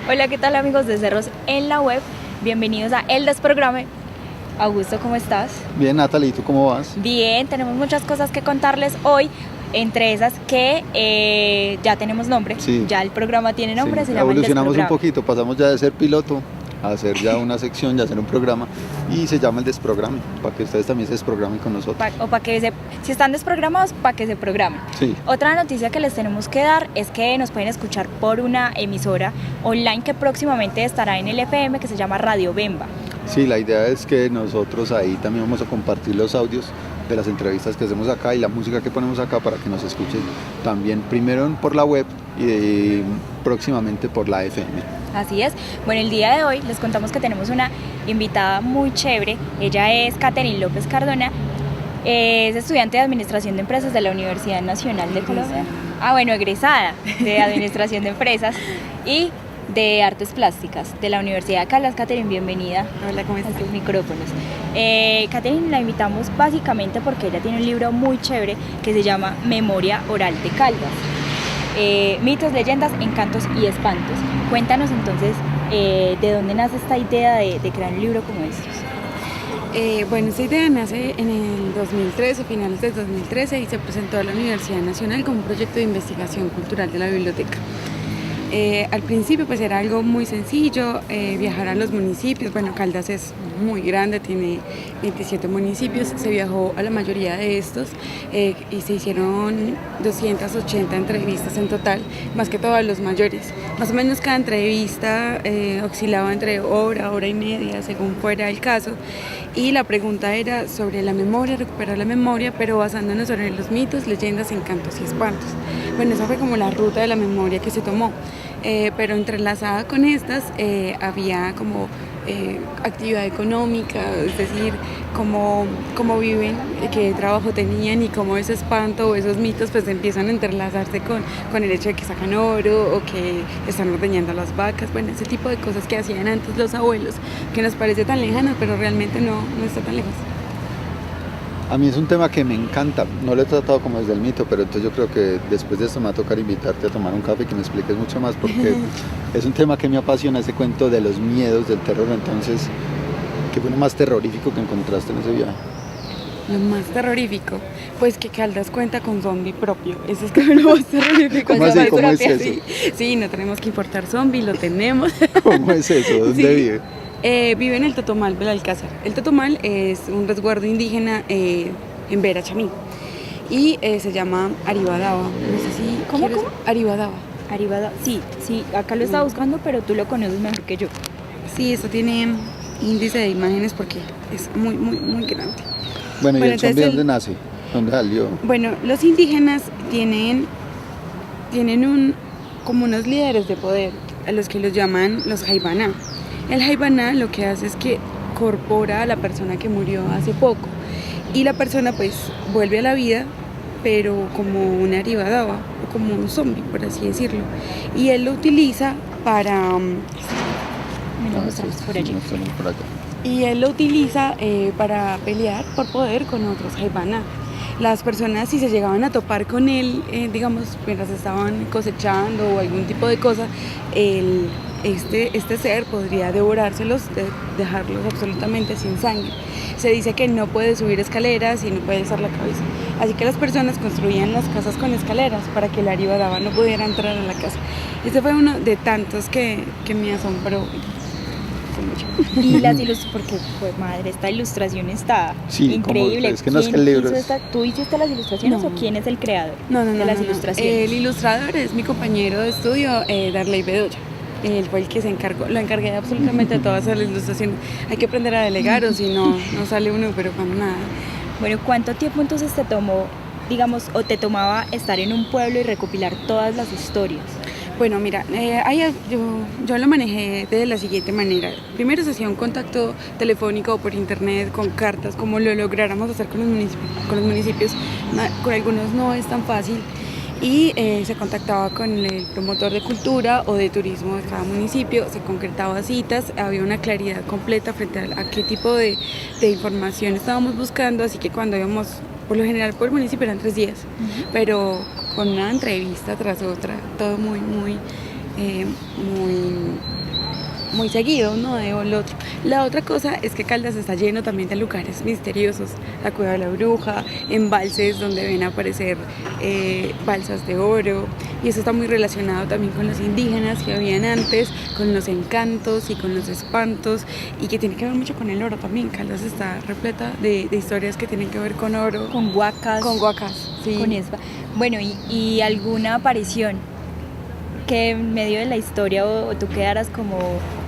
Hola, ¿qué tal amigos de Cerros en la Web? Bienvenidos a El Desprograme. Augusto, ¿cómo estás? Bien, Natalie, ¿y tú cómo vas? Bien, tenemos muchas cosas que contarles hoy, entre esas que ya tenemos nombre, Sí. ya el programa tiene nombre, Sí, se llama El evolucionamos un Desprograme. poquito, pasamos ya de ser piloto a hacer ya una sección, ya hacer un programa y se llama El Desprograme, para que ustedes también se desprogramen con nosotros. Si están desprogramados, para que se programen. Sí. Otra noticia que les tenemos que dar es que nos pueden escuchar por una emisora online que próximamente estará en el FM, que se llama Radio Bemba. Sí, la idea es que nosotros ahí también vamos a compartir los audios de las entrevistas que hacemos acá y la música que ponemos acá para que nos escuchen también primero por la web y próximamente por la FM. Así es. Bueno, el día de hoy les contamos que tenemos una invitada muy chévere. Ella es Catherine López Cardona. Es estudiante de Administración de Empresas de la Universidad Nacional de Colombia. Egresada de Administración de Empresas y de Artes Plásticas de la Universidad de Caldas. Catherine, bienvenida. Hola, ¿cómo estás? A tus micrófonos. Catherine la invitamos básicamente porque ella tiene un libro muy chévere que se llama Memoria Oral de Caldas. Mitos, leyendas, encantos y espantos. Cuéntanos entonces de dónde nace esta idea de crear un libro como estos. Bueno, esta idea nace en el 2013, finales del 2013, y se presentó a la Universidad Nacional como un proyecto de investigación cultural de la biblioteca. Al principio pues era algo muy sencillo, viajar a los municipios. Bueno, Caldas es muy grande, tiene 27 municipios, se viajó a la mayoría de estos y se hicieron 280 entrevistas en total, más que todo a los mayores. Más o menos cada entrevista oscilaba entre hora y media, según fuera el caso, y la pregunta era sobre la memoria, recuperar la memoria, pero basándonos sobre los mitos, leyendas, encantos y espantos. Bueno, esa fue como la ruta de la memoria que se tomó. Pero entrelazada con estas había como actividad económica, es decir, cómo viven, qué trabajo tenían y cómo ese espanto o esos mitos pues empiezan a entrelazarse con el hecho de que sacan oro o que están ordeñando las vacas. Bueno, ese tipo de cosas que hacían antes los abuelos, que nos parece tan lejano, pero realmente no está tan lejos. A mí es un tema que me encanta, no lo he tratado como desde el mito, pero entonces yo creo que después de esto me va a tocar invitarte a tomar un café y que me expliques mucho más, porque es un tema que me apasiona, ese cuento de los miedos, del terror. Entonces, ¿qué fue lo más terrorífico que encontraste en ese viaje? Lo más terrorífico, pues que Caldas cuenta con zombie propio, eso es como lo más terrorífico. ¿Cómo así? ¿Cómo es eso? Sí, no tenemos que importar zombie, lo tenemos. ¿Cómo es eso? ¿Dónde Sí. vive? Vive en el Totomal del Alcázar. El Totomal es un resguardo indígena en Vera, Chamí, y se llama Aribadaba. No sé si ¿Cómo? Aribadaba. Aribada, sí, acá lo estaba buscando, pero tú lo conoces mejor que yo. Sí, esto tiene índice de imágenes porque es muy grande. Bueno, ¿y el zombie entonces dónde nace? ¿Dónde salió? Bueno, los indígenas tienen como unos líderes de poder, a los que los llaman los jaibaná. El jaibaná lo que hace es que corpora a la persona que murió hace poco y la persona pues vuelve a la vida, pero como una aribadaba o como un zombie, por así decirlo, y él lo utiliza para Por allí. Mostramos por acá. y él lo utiliza para pelear por poder con otros jaibaná. Las personas, si se llegaban a topar con él, digamos, mientras estaban cosechando o algún tipo de cosa, este ser podría devorárselos, dejarlos absolutamente sin sangre. Se dice que no puede subir escaleras y no puede alzar la cabeza. Así que las personas construían las casas con escaleras para que el aribadaba no pudiera entrar a la casa. Este fue uno de tantos que me asombró mucho. Y las ilustraciones, porque pues madre, esta ilustración está Sí, increíble. es que no es que el ¿Quién libro hizo es... ¿Tú hiciste las ilustraciones No. o quién es el creador No, de las no. ilustraciones? El ilustrador es mi compañero de estudio, Darley Bedoya. Él fue el que se encargó, lo encargué de absolutamente todas las ilustraciones. Hay que aprender a delegar o si no sale uno, pero para nada. Bueno, ¿cuánto tiempo entonces te tomó, digamos, o te tomaba estar en un pueblo y recopilar todas las historias? Bueno, mira, yo lo manejé de la siguiente manera. Primero se hacía un contacto telefónico o por internet, con cartas, como lo lográramos hacer con los municipios. Con algunos no es tan fácil. Y se contactaba con el promotor de cultura o de turismo de cada municipio, se concretaba citas, había una claridad completa frente a qué tipo de información estábamos buscando, así que cuando íbamos, por lo general por el municipio eran 3 días, pero con una entrevista tras otra, todo muy muy seguido uno de otro. La otra cosa es que Caldas está lleno también de lugares misteriosos, la Cueva de la Bruja, embalses donde ven aparecer balsas de oro, y eso está muy relacionado también con los indígenas que habían antes, con los encantos y con los espantos, y que tiene que ver mucho con el oro también. Caldas está repleta de historias que tienen que ver con oro, Con huacas. con huacas, sí. Con espa. Bueno, y alguna aparición que en medio de la historia o tú quedaras como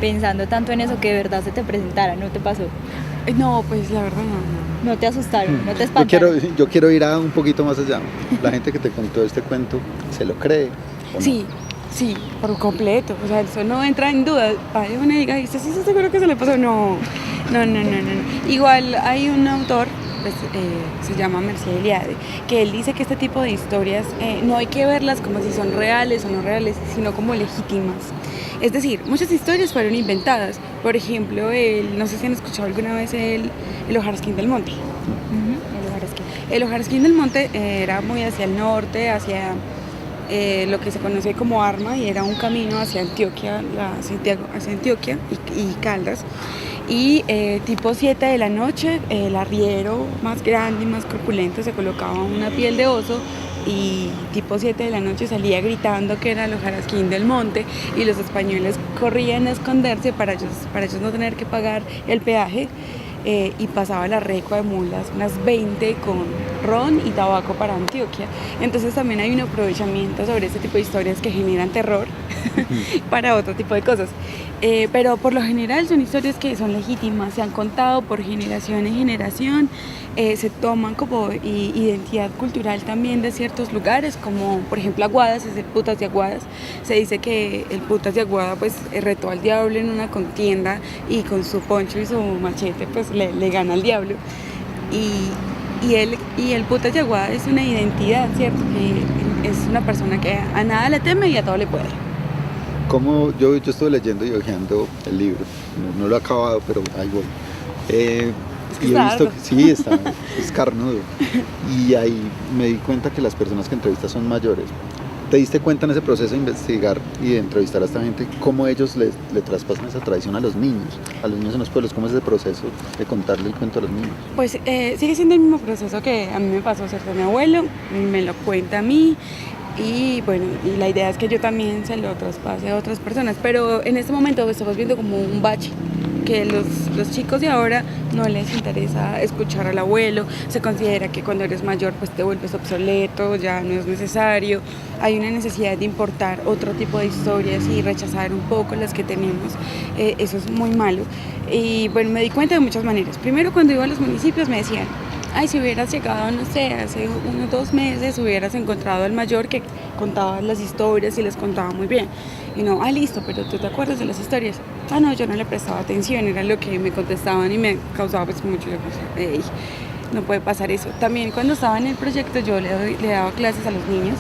pensando tanto en eso que de verdad se te presentara, ¿no te pasó? No, pues la verdad no. ¿No te asustaron? ¿No te Yo espantaron? quiero ir a un poquito más allá. La gente que te contó este cuento, ¿se lo cree? ¿O no? Sí, sí, por completo. O sea, eso no entra en duda. Vaya una y diga, ¿y usted sí está seguro que se le pasó? No. Igual hay un autor, pues, se llama Mircea Eliade, que él dice que este tipo de historias no hay que verlas como si son reales o no reales, sino como legítimas. Es decir, muchas historias fueron inventadas. Por ejemplo, no sé si han escuchado alguna vez el Hojarasquín del Monte. Ujú, el Hojarasquín. El Hojarasquín del Monte era muy hacia el norte, hacia lo que se conoce como Arma, y era un camino hacia Antioquia, hacia Antioquia y Caldas. Y tipo 7 de la noche, el arriero más grande y más corpulento se colocaba una piel de oso, y tipo 7 de la noche salía gritando que era el Hojarasquín del Monte, y los españoles corrían a esconderse para ellos no tener que pagar el peaje. Y pasaba la recua de mulas, unas 20 con ron y tabaco para Antioquia. Entonces también hay un aprovechamiento sobre este tipo de historias que generan terror para otro tipo de cosas. Pero por lo general son historias que son legítimas, se han contado por generación en generación, se toman como identidad cultural también de ciertos lugares, como por ejemplo Aguadas, es el Putas de Aguadas. Se dice que el Putas de Aguada pues retó al diablo en una contienda, y con su poncho y su machete pues le gana al diablo. Y el Putas de Aguada es una identidad, ¿cierto? Que es una persona que a nada le teme y a todo le puede. Como yo estuve leyendo y hojeando el libro, no lo he acabado, pero ahí voy. que Y he está visto harto. que sí, es carnudo. Y ahí me di cuenta que las personas que entrevistas son mayores. ¿Te diste cuenta en ese proceso de investigar y de entrevistar a esta gente cómo ellos le traspasan esa tradición a los niños en los pueblos? ¿Cómo es ese proceso de contarle el cuento a los niños? Pues sigue siendo el mismo proceso que a mí me pasó, ¿cierto? Mi abuelo me lo cuenta a mí, y bueno, y la idea es que yo también se lo traspase a otras personas, pero en este momento estamos viendo como un bache, que los chicos de ahora no les interesa escuchar al abuelo, se considera que cuando eres mayor pues te vuelves obsoleto, ya no es necesario, hay una necesidad de importar otro tipo de historias y rechazar un poco las que tenemos. Eso es muy malo. Y bueno, me di cuenta de muchas maneras. Primero, cuando iba a los municipios me decían, ay, si hubieras llegado, no sé, hace unos 2 meses, hubieras encontrado al mayor que contaba las historias y les contaba muy bien. Y no, ah, listo, pero ¿tú te acuerdas de las historias? Ah, no, yo no le prestaba atención, era lo que me contestaban, y me causaba pues mucho, ey, no puede pasar eso. También cuando estaba en el proyecto yo le daba clases a los niños,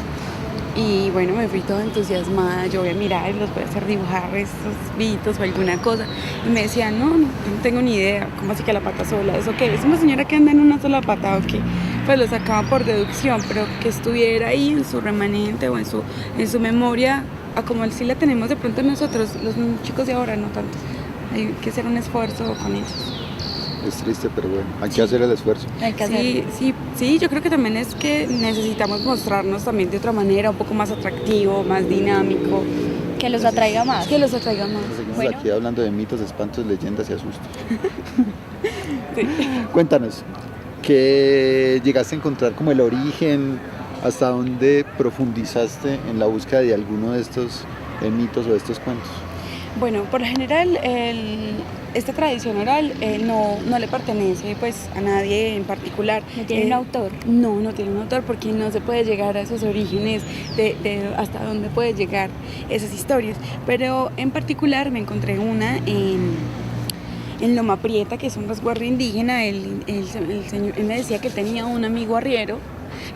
y bueno, me fui toda entusiasmada, yo voy a mirar, los voy a hacer dibujar estos bitos o alguna cosa. Y me decían, no, yo no tengo ni idea, ¿cómo así que la pata sola? ¿Eso qué? ¿Es una señora que anda en una sola pata o qué? Pues lo sacaba por deducción, pero que estuviera ahí en su remanente o en su memoria, a como si la tenemos de pronto nosotros, los chicos de ahora no tanto. Hay que hacer un esfuerzo con ellos. Es triste, pero bueno, hay que hacer el esfuerzo. Hay que hacerlo. Sí, yo creo que también es que necesitamos mostrarnos también de otra manera, un poco más atractivo, más dinámico, Que los atraiga más. que los atraiga más. Seguimos Bueno. aquí hablando de mitos, espantos, leyendas y asustos. Sí. Cuéntanos, ¿qué llegaste a encontrar como el origen? ¿Hasta dónde profundizaste en la búsqueda de alguno de estos mitos o de estos cuentos? Bueno, por lo general esta tradición oral no le pertenece pues a nadie en particular. ¿No tiene un autor? No tiene un autor, porque no se puede llegar a esos orígenes de hasta dónde puede llegar esas historias. Pero en particular me encontré una en Loma Prieta, que es un resguardo indígena. Él me decía que tenía un amigo arriero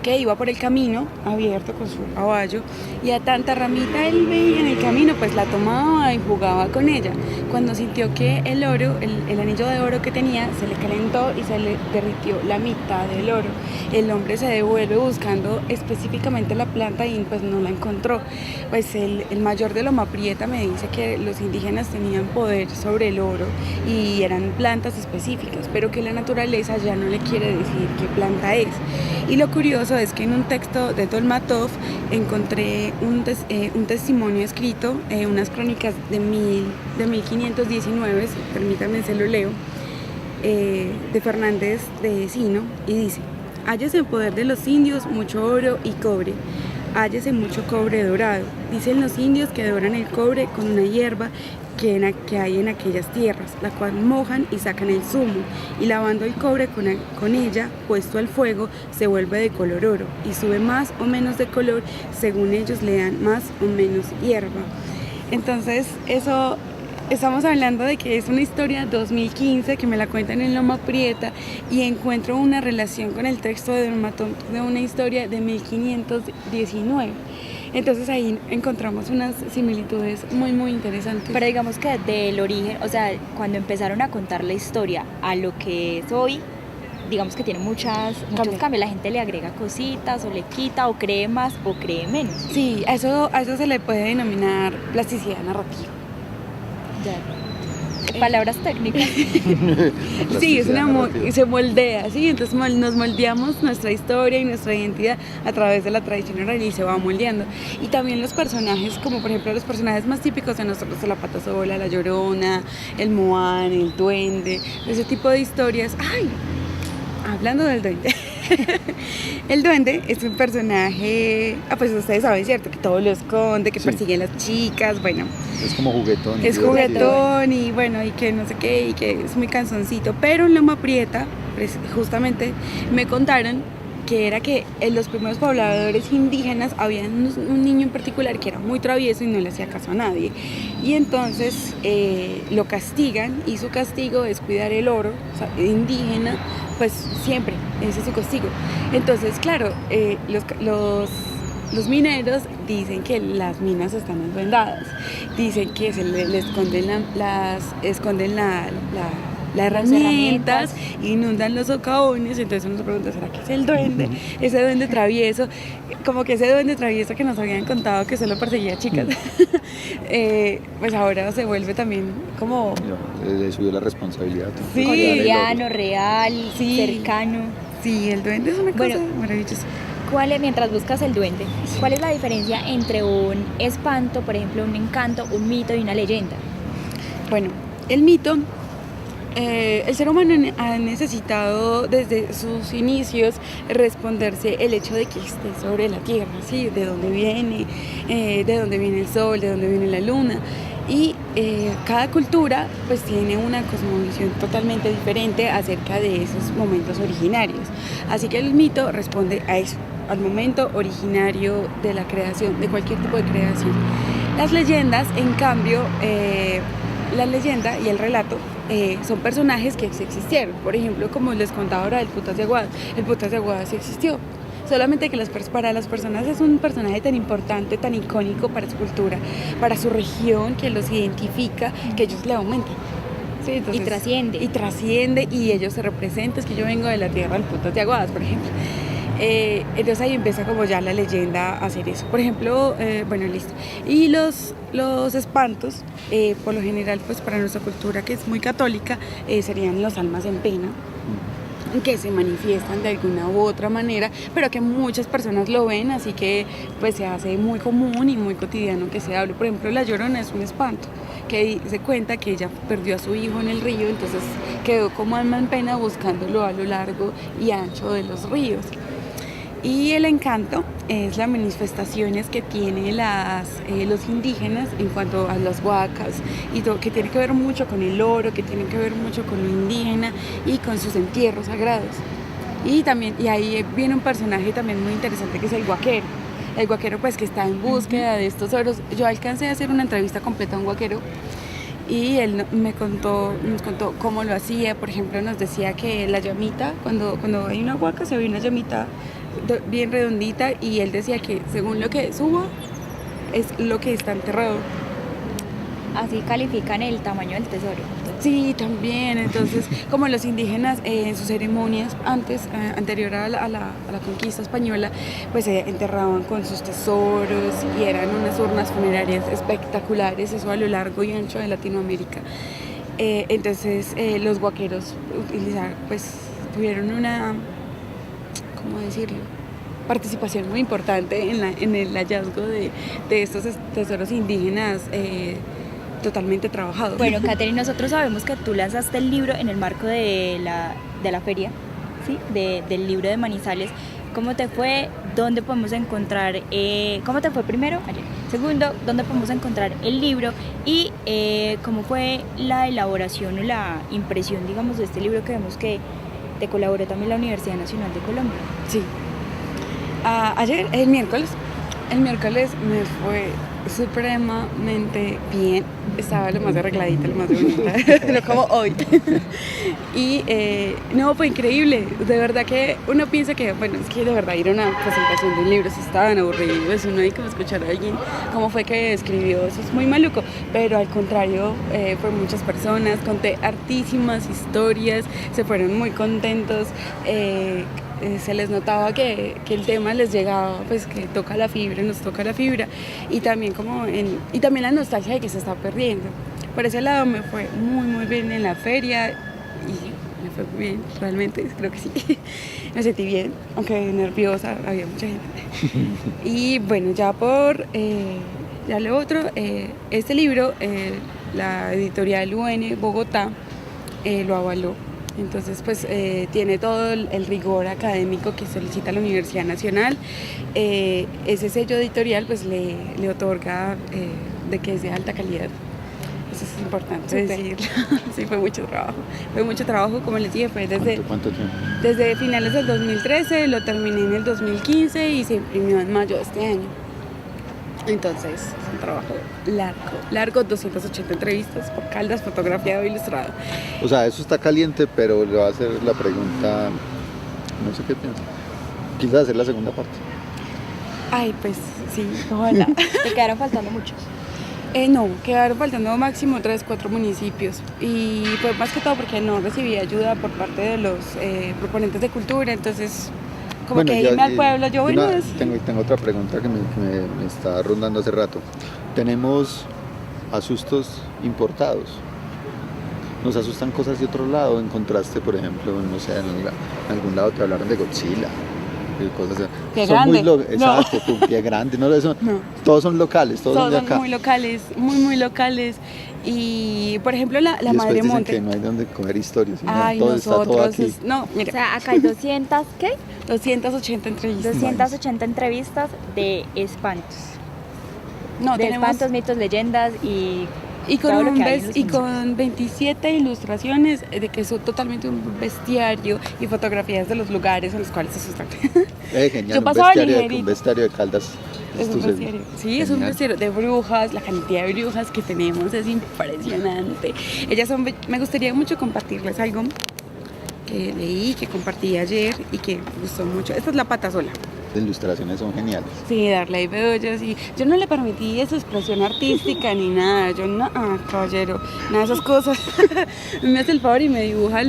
que iba por el camino abierto con su caballo y a tanta ramita él veía en el camino, pues la tomaba y jugaba con ella. Cuando sintió que el oro, el anillo de oro que tenía, se le calentó y se le derritió la mitad del oro. El hombre se devuelve buscando específicamente la planta y pues no la encontró. Pues el mayor de Loma Prieta me dice que los indígenas tenían poder sobre el oro y eran plantas específicas, pero que la naturaleza ya no le quiere decir qué planta es. Y lo curioso es que en un texto de Tolmatov encontré un testimonio escrito, unas crónicas de 1519, permítanme se lo leo, de Fernández de Sino, y dice: hállase en poder de los indios mucho oro y cobre, hállase mucho cobre dorado. Dicen los indios que doran el cobre con una hierba que hay en aquellas tierras, la cual mojan y sacan el zumo, y lavando el cobre con ella, puesto al fuego, se vuelve de color oro, y sube más o menos de color según ellos le dan más o menos hierba. Entonces, eso estamos hablando de que es una historia 2015 que me la cuentan en Loma Prieta y encuentro una relación con el texto de Tolmatov de una historia de 1519. Entonces ahí encontramos unas similitudes muy muy interesantes. Pero digamos que del origen, o sea, cuando empezaron a contar la historia a lo que es hoy, digamos que tiene muchos cambios. La gente le agrega cositas o le quita o cree más o cree menos. Sí, a eso se le puede denominar plasticidad narrativa. Ya. Palabras técnicas. Sí, se moldea, ¿sí? Entonces nos moldeamos nuestra historia y nuestra identidad a través de la tradición oral y se va moldeando. Y también los personajes, como por ejemplo los personajes más típicos de nosotros, la Pata Sola, la Llorona, el Moán, el Duende, ese tipo de historias. ¡Ay! Hablando del duende. El duende es un personaje, pues ustedes saben, ¿cierto? Que todo lo esconde, que persigue a las chicas, bueno. Es como juguetón. Es juguetón y bueno, y que no sé qué, y que es muy canzoncito. Pero en Loma Prieta, pues, justamente me contaron que era que en los primeros pobladores indígenas había un niño en particular que era muy travieso y no le hacía caso a nadie. Y entonces lo castigan y su castigo es cuidar el oro, o sea, indígena, pues siempre, ese es su castigo. Entonces, claro, los mineros dicen que las minas están envendadas, dicen que se le esconden las herramientas, inundan los socavones. Entonces uno se pregunta, ¿será que es el duende? Ese duende travieso, como que ese duende travieso que nos habían contado que solo perseguía chicas, pues ahora se vuelve también como... Le subió la responsabilidad. Sí. Cotidiano, real, Sí. cercano. Sí, el duende es una cosa maravillosa. Mientras buscas el duende, ¿cuál es la diferencia entre un espanto, por ejemplo, un encanto, un mito y una leyenda? Bueno, el mito... el ser humano ha necesitado desde sus inicios responderse el hecho de que esté sobre la tierra, ¿sí? De dónde viene el sol, de dónde viene la luna. Y cada cultura pues tiene una cosmovisión totalmente diferente acerca de esos momentos originarios. Así que el mito responde a eso, al momento originario de la creación, de cualquier tipo de creación. Las leyendas, en cambio, la leyenda y el relato son personajes que sí existieron. Por ejemplo, como les contaba ahora del Putas de Aguada. El Putas de Aguada sí existió. Solamente que para las personas es un personaje tan importante, tan icónico para su cultura, para su región, que los identifica, que ellos le aumentan. Sí, entonces, y trasciende y ellos se representan. Es que yo vengo de la tierra del Putas de Aguadas, por ejemplo. Entonces ahí empieza como ya la leyenda a hacer eso. Por ejemplo, bueno, listo. Y los espantos, por lo general, pues para nuestra cultura, que es muy católica, serían los almas en pena, que se manifiestan de alguna u otra manera, pero que muchas personas lo ven, así que pues se hace muy común y muy cotidiano que se hable. Por ejemplo, la Llorona es un espanto, que se cuenta que ella perdió a su hijo en el río, entonces quedó como alma en pena buscándolo a lo largo y ancho de los ríos. Y el encanto es las manifestaciones que tienen los indígenas en cuanto a las huacas, y todo, que tiene que ver mucho con el oro, que tiene que ver mucho con lo indígena y con sus entierros sagrados. Y ahí viene un personaje también muy interesante que es el huaquero. El huaquero pues que está en búsqueda de estos oros. Yo alcancé a hacer una entrevista completa a un huaquero y él nos contó cómo lo hacía. Por ejemplo, nos decía que la llamita, cuando hay una huaca se ve una llamita bien redondita, y él decía que según lo que suba es lo que está enterrado. Así califican el tamaño del tesoro. Sí, también. Entonces, como los indígenas en sus ceremonias anterior a la conquista española, pues se enterraban con sus tesoros y eran unas urnas funerarias espectaculares, eso a lo largo y ancho de Latinoamérica. Entonces, los huaqueros pues tuvieron una, ¿cómo decirlo?, participación muy importante en el hallazgo de estos tesoros indígenas totalmente trabajados. Bueno, Katherine, nosotros sabemos que tú lanzaste el libro en el marco de la feria, ¿sí? Del libro de Manizales. ¿Cómo te fue? ¿Dónde podemos encontrar? ¿Cómo te fue primero? Ayer. Segundo, ¿dónde podemos encontrar el libro? Y ¿cómo fue la elaboración o la impresión, digamos, de este libro, que vemos que te colaboró también la Universidad Nacional de Colombia? Sí. Ayer, el miércoles me fue supremamente bien. Estaba lo más arregladita, lo más bonita, pero como hoy. Y no, fue increíble. De verdad que uno piensa que, bueno, es que de verdad ir a una presentación de un libro, si estaban aburridos, uno hay que escuchar a alguien cómo fue que escribió, eso es muy maluco. Pero al contrario, fue muchas personas, conté hartísimas historias, se fueron muy contentos. Se les notaba que el tema les llegaba, pues que toca la fibra, nos toca la fibra, y también y también la nostalgia de que se está perdiendo. Por ese lado me fue muy bien en la feria, y me fue muy bien, realmente, creo que sí. Me sentí bien, aunque nerviosa, había mucha gente. Y bueno, ya lo otro, este libro, la editorial UN Bogotá lo avaló. Entonces, pues tiene todo el rigor académico que solicita la Universidad Nacional. Ese sello editorial pues le otorga de que es de alta calidad. Eso es importante decirlo. Sí, fue mucho trabajo. Fue mucho trabajo, como les dije, fue ¿Cuánto tiempo? desde finales del 2013, lo terminé en el 2015 y se imprimió en mayo de este año. Entonces, es un trabajo largo, 280 entrevistas por Caldas, fotografiado e ilustrado. O sea, eso está caliente, pero le va a hacer la pregunta, no sé qué piensa. Quizás hacer la segunda parte. Ay, pues sí, ojalá. Te quedaron faltando muchos. No, quedaron faltando máximo 3-4 municipios, y fue más que todo porque no recibí ayuda por parte de los proponentes de cultura, entonces como bueno, que irme al pueblo, yo bueno... Tengo otra pregunta que me está rondando hace rato. Tenemos asustos importados. Nos asustan cosas de otro lado. Encontraste, por ejemplo, no sé, en algún lado te hablaron de Godzilla, cosas así. Pie grande. Exacto, no. Pie grande, no, eso, no. Todos son locales, todos son de acá. Muy locales, muy locales. Y por ejemplo la y Madre dicen Monte. Que no hay donde coger historias. Ay, todo nosotros, está todo aquí. No, mira. O sea, acá hay 200, ¿qué? 280 entrevistas. 280 entrevistas de espantos. No, de tenemos espantos, mitos, leyendas y con 27 ilustraciones de que son totalmente un bestiario y fotografías de los lugares en los cuales se asustan. Genial, un bestiario de Caldas. Es un bestiario. Sí, genial. Es un bestiario de brujas, la cantidad de brujas que tenemos es impresionante. Me gustaría mucho compartirles algo que leí, que compartí ayer y que me gustó mucho. Esta es La Pata Sola. Las ilustraciones son geniales. Sí, Darley Bedoya, sí. Yo no le permití esa expresión artística ni nada. Yo no, caballero, nada de esas cosas. Me hace el favor y me dibuja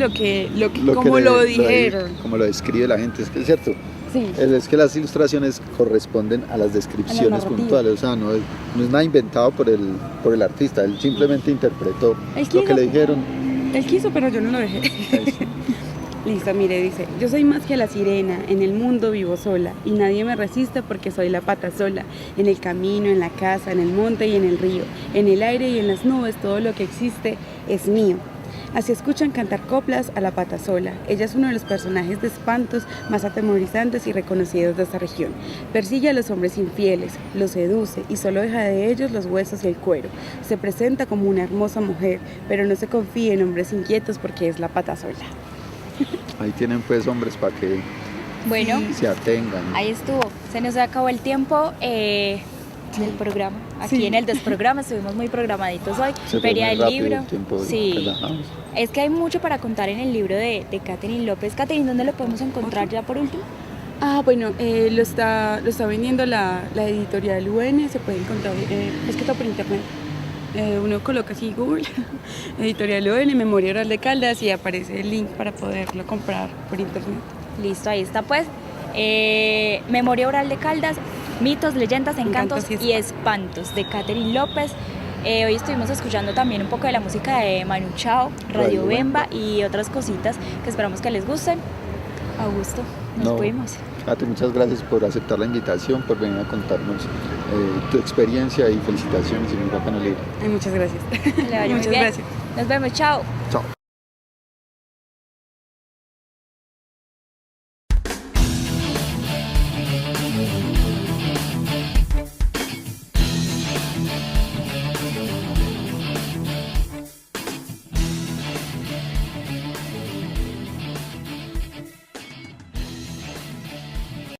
como lo dijeron. Como lo describe la gente, es que es cierto. Sí. Es que las ilustraciones corresponden a las descripciones puntuales, o sea, no es nada inventado por el artista, él simplemente interpretó lo que le dijeron. Él quiso, pero yo no lo dejé. Listo, mire, dice: yo soy más que la sirena, en el mundo vivo sola, y nadie me resiste porque soy la pata sola, en el camino, en la casa, en el monte y en el río, en el aire y en las nubes, todo lo que existe es mío. Así escuchan cantar coplas a la pata sola. Ella es uno de los personajes de espantos más atemorizantes y reconocidos de esta región. Persigue a los hombres infieles, los seduce y solo deja de ellos los huesos y el cuero. Se presenta como una hermosa mujer, pero no se confía en hombres inquietos porque es la pata sola. Ahí tienen pues hombres para que bueno, se atengan. Ahí estuvo, se nos acabó el tiempo. del programa. Aquí Sí. en el Desprograma estuvimos muy programaditos hoy. Se fue Feria muy del rápido libro. el tiempo, Sí. relajamos. Es que hay mucho para contar en el libro de Catherine López. Catherine, ¿dónde lo podemos encontrar ya por último? Bueno, lo está vendiendo la editorial UN, se puede encontrar, es que todo por internet. Uno coloca así Google, editorial UN, Memoria Oral de Caldas y aparece el link para poderlo comprar por internet. Listo, ahí está pues. Memoria Oral de Caldas, Mitos, Leyendas, Encantos y Espantos de Catherine López. Hoy estuvimos escuchando también un poco de la música de Manu Chao, Radio Bemba y otras cositas que esperamos que les gusten. Augusto, nos fuimos. Ate, muchas gracias por aceptar la invitación, por venir a contarnos tu experiencia y felicitaciones y muy bacano el libro. Muchas gracias. Que le vaya muy Muchas bien. gracias. Nos vemos, chao. Chao.